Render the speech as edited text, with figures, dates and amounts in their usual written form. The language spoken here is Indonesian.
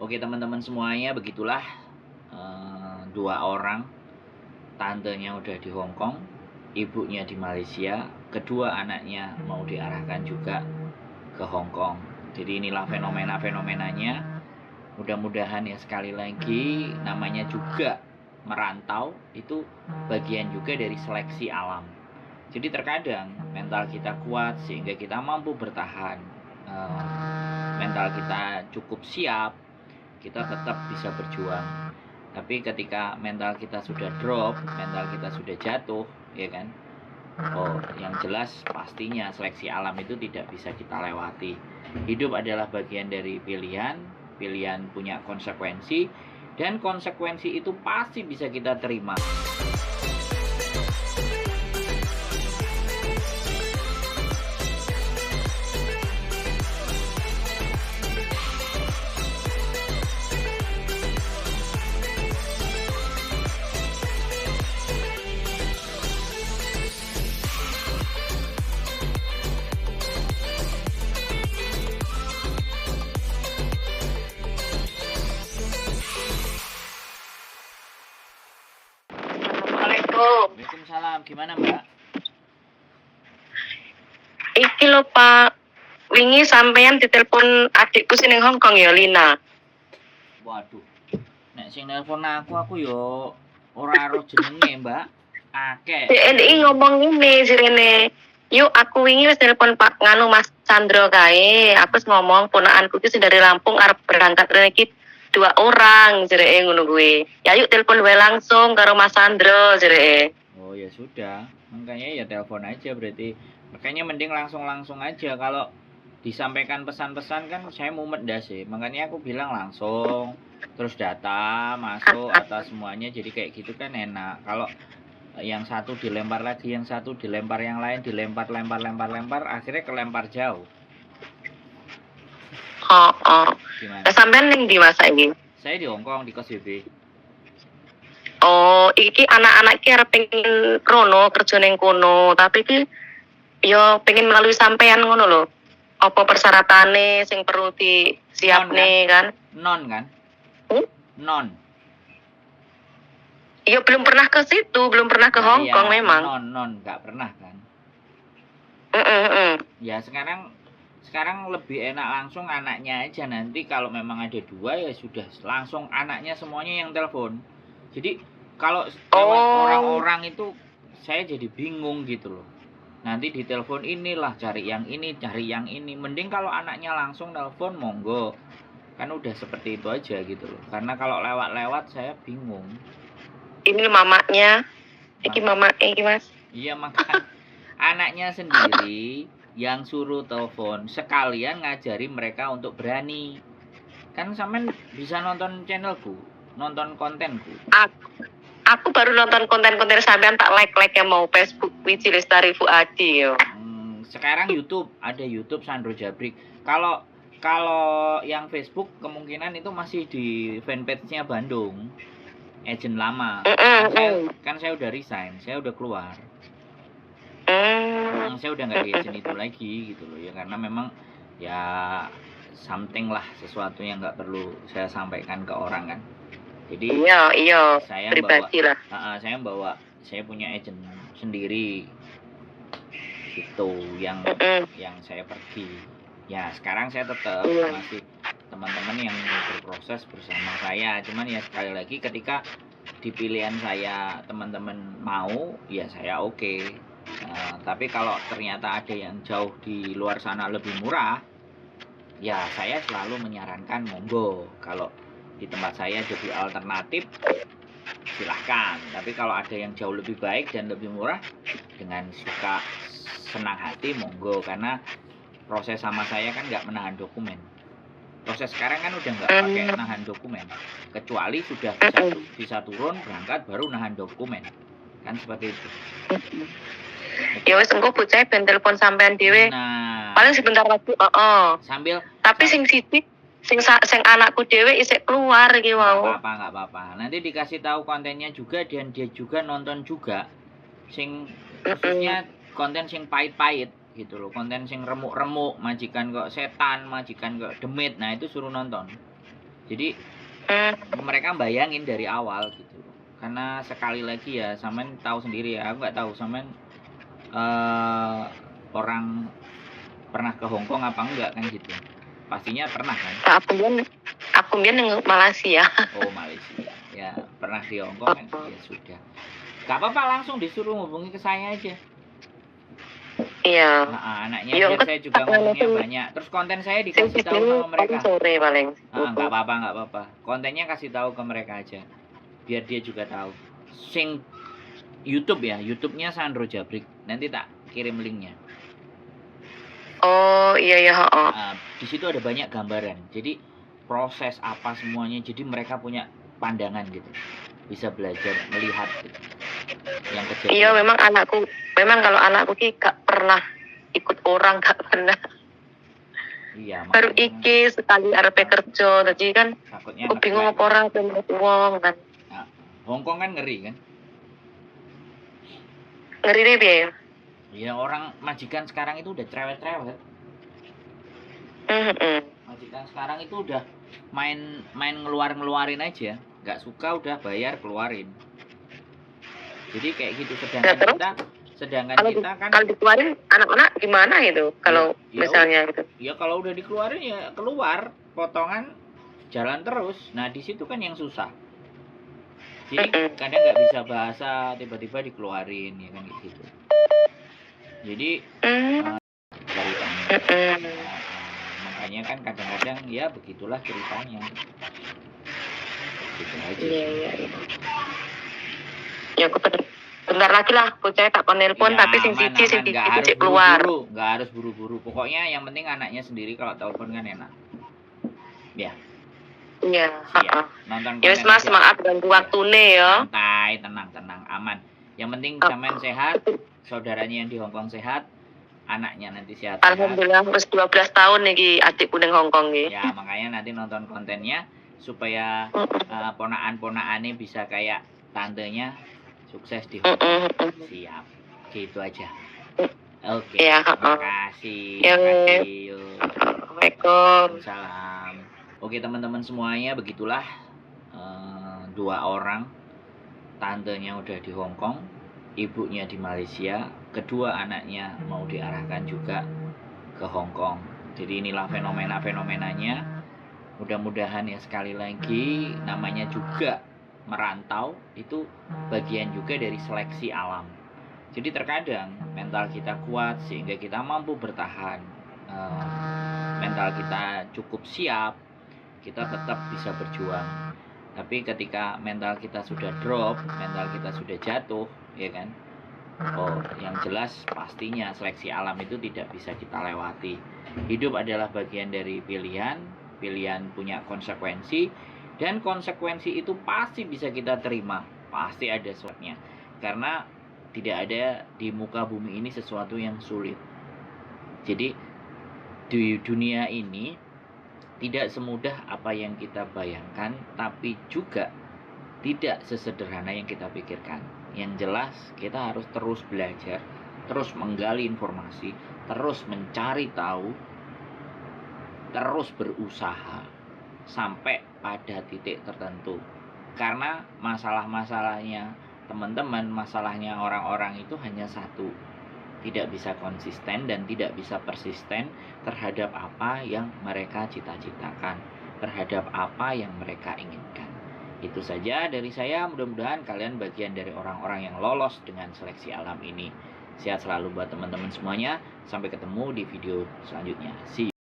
Oke teman-teman semuanya, begitulah dua orang, tantenya udah di Hong Kong, ibunya di Malaysia, kedua anaknya mau diarahkan juga ke Hong Kong. Jadi inilah fenomena-fenomenanya. Mudah-mudahan ya, sekali lagi, namanya juga merantau, itu bagian juga dari seleksi alam. Jadi terkadang mental kita kuat sehingga kita mampu bertahan, mental kita cukup siap, kita tetap bisa berjuang. Tapi ketika mental kita sudah drop, mental kita sudah jatuh, ya kan, yang jelas pastinya seleksi alam itu tidak bisa kita lewati. Hidup adalah bagian dari pilihan, pilihan punya konsekuensi, dan konsekuensi itu pasti bisa kita terima. Waalaikumsalam, gimana Mbak? Iki lho Pak, wingi sampean ditelepon adikku sing ning Hong Kong ya, Lina. Waduh, nek sing nelpon aku yo ora ro jenenge Mbak. Akeh. Dek ngomong ngene sirene. Yuk aku wingi wis telepon Pak nganu Mas Chandra kae. Aku wis ngomong ponakanku iki dari Lampung arep berangkat rene iki 2 orang jereke ngono kuwi. Ya yuk telepon wae langsung karo Mas Chandra jereke. Oh ya sudah, makanya ya telepon aja berarti. Makanya mending langsung aja. Kalau disampaikan pesan-pesan kan saya mumet dah sih. Makanya aku bilang langsung, terus data masuk atas semuanya, jadi kayak gitu kan enak. Kalau yang satu dilempar lagi, yang satu dilempar, yang lain dilempar, lempar, akhirnya kelempar jauh. Gimana? Sampean ning di masa ini? Saya di Hong Kong, di kos BB. Oh, iki anak-anak iki arep pengen rono kerja ning kono, tapi iki yo pengen melalui sampean ngono lho. Apa persyaratannya sing perlu disiapne kan? Non kan? Non. Iya belum pernah ke situ, belum pernah ke Hong Kong memang. Non, nggak pernah kan? Ya sekarang lebih enak langsung anaknya aja. Nanti kalau memang ada 2 ya sudah langsung anaknya semuanya yang telepon. Jadi kalau orang-orang itu saya jadi bingung gitu loh. Nanti ditelepon inilah, cari yang ini, cari yang ini. Mending kalau anaknya langsung telepon, monggo. Kan udah seperti itu aja gitu loh. Karena kalau lewat-lewat saya bingung. Ini mamanya. Iki mamanya iki Mas. Iya, makanya anaknya sendiri yang suruh telepon, sekalian ngajari mereka untuk berani. Kan sampean bisa nonton channelku, nonton kontenku. Aku baru nonton konten-konten sampean, tak like yang mau Facebook Wiji Lestari Fuadi yo. Sekarang YouTube, ada YouTube Sandro Jabrik. Kalau yang Facebook kemungkinan itu masih di fanpage-nya Bandung, agent lama. Kan saya udah resign, saya udah keluar. Saya udah nggak di agent itu lagi gitu loh ya, karena memang ya something lah, sesuatu yang nggak perlu saya sampaikan ke orang kan. Jadi iya saya pribadi lah. Saya punya agent sendiri gitu yang saya pergi. Ya sekarang saya tetap masih teman-teman yang berproses bersama saya. Cuman ya sekali lagi, ketika di pilihan saya teman-teman mau, ya saya oke. Tapi kalau ternyata ada yang jauh di luar sana lebih murah, ya saya selalu menyarankan monggo. Kalau di tempat saya jadi alternatif, silahkan. Tapi kalau ada yang jauh lebih baik dan lebih murah, dengan senang hati monggo. Karena proses sama saya kan nggak menahan dokumen. Proses sekarang kan udah nggak pakai nahan dokumen, kecuali sudah bisa turun berangkat baru nahan dokumen, kan seperti itu. Ya wis engko bocah ben telepon sampean dhewe. Nah, paling sebentar lagi. Sambil tapi sing siji sing anakku dhewe isih keluar iki wau. Nggak apa-apa. Nanti dikasih tahu kontennya juga, dan dia juga nonton juga. Sing khususnya konten sing pahit-pahit gitu loh, konten sing remuk-remuk, majikan kok setan, majikan kok demit, nah itu suruh nonton. Jadi mereka bayangin dari awal gitu. Karena sekali lagi ya, Samen tahu sendiri ya, aku nggak tahu Samen orang pernah ke Hong Kong apa enggak kan gitu. Pastinya pernah kan? Aku biar neng Malaysia. Oh, Malaysia. Ya, pernah di Hong Kong kan? Ya sudah. Gak apa-apa, langsung disuruh hubungi ke saya aja. Iya. Nah, anaknya biar saya juga ngomongnya banyak. Terus konten saya dikasih tahu sama mereka. Sore paling. Nggak apa-apa. Kontennya kasih tahu ke mereka aja. Biar dia juga tahu. Sing YouTube ya, YouTube-nya Sandro Jabrik. Nanti tak kirim linknya. Oh iya. Di situ ada banyak gambaran. Jadi proses apa semuanya. Jadi mereka punya pandangan gitu. Bisa belajar melihat gitu. Yang kejadian. Iya, memang kalau anakku ki gak pernah ikut orang, gak pernah. Iya, baru iki sekali arep kerja, jadi kan takutnya aku bingung apa orang pengen uang kan. Nah, Hong Kong kan ngeri kan? Ngeri deh biaya. Ya orang majikan sekarang itu udah cerewet-cerewet. Majikan sekarang itu udah main ngeluarin aja, nggak suka udah bayar keluarin. Jadi kayak gitu. Sedangkan kita kan kalau dikeluarin anak-anak gimana itu kalau misalnya gitu. Ya kalau udah dikeluarin ya keluar potongan jalan terus. Nah di situ kan yang susah. Jadi kadang nggak bisa bahasa tiba-tiba dikeluarin ya kan gitu. Jadi ceritanya. Makanya kan kadang-kadang ya begitulah ceritanya. Gitu aja. Iya. Ya aku bentar lagi lah, saya tak nelpon tapi sing siji keluar. Nggak harus buru-buru. Pokoknya yang penting anaknya sendiri kalau telepon kan enak. Ya. Iya. Nonton konten. Ya Mas, maaf ganggu waktune ya. Santai, tenang, aman. Yang penting Samen sehat, saudaranya yang di Hong Kong sehat, anaknya nanti sehat. Alhamdulillah, wis 12 tahun nih adikku ning Hong Kong nih. Ya, makanya nanti nonton kontennya supaya ponaan-ponaannya bisa kayak tantenya sukses di Hong Kong. Siap. Gitu aja. Oke. Ya, terima kasih. Assalamualaikum. Salam. Oke teman-teman semuanya, begitulah 2 orang. Tantenya udah di Hong Kong, ibunya di Malaysia, kedua anaknya mau diarahkan juga ke Hong Kong. Jadi inilah fenomena-fenomenanya. Mudah-mudahan ya sekali lagi, namanya juga merantau itu bagian juga dari seleksi alam. Jadi terkadang mental kita kuat sehingga kita mampu bertahan, mental kita cukup siap, kita tetap bisa berjuang. Tapi ketika mental kita sudah drop, mental kita sudah jatuh, ya kan? Oh, yang jelas pastinya seleksi alam itu tidak bisa kita lewati. Hidup adalah bagian dari pilihan punya konsekuensi, dan konsekuensi itu pasti bisa kita terima, pasti ada sebabnya. Karena tidak ada di muka bumi ini sesuatu yang sulit. Jadi di dunia ini tidak semudah apa yang kita bayangkan, tapi juga tidak sesederhana yang kita pikirkan. Yang jelas kita harus terus belajar, terus menggali informasi, terus mencari tahu, terus berusaha sampai pada titik tertentu. Karena masalahnya teman-teman, masalahnya orang-orang itu hanya satu, tidak bisa konsisten dan tidak bisa persisten terhadap apa yang mereka cita-citakan, terhadap apa yang mereka inginkan. Itu saja dari saya, mudah-mudahan kalian bagian dari orang-orang yang lolos dengan seleksi alam ini. Sehat selalu buat teman-teman semuanya, sampai ketemu di video selanjutnya. See you.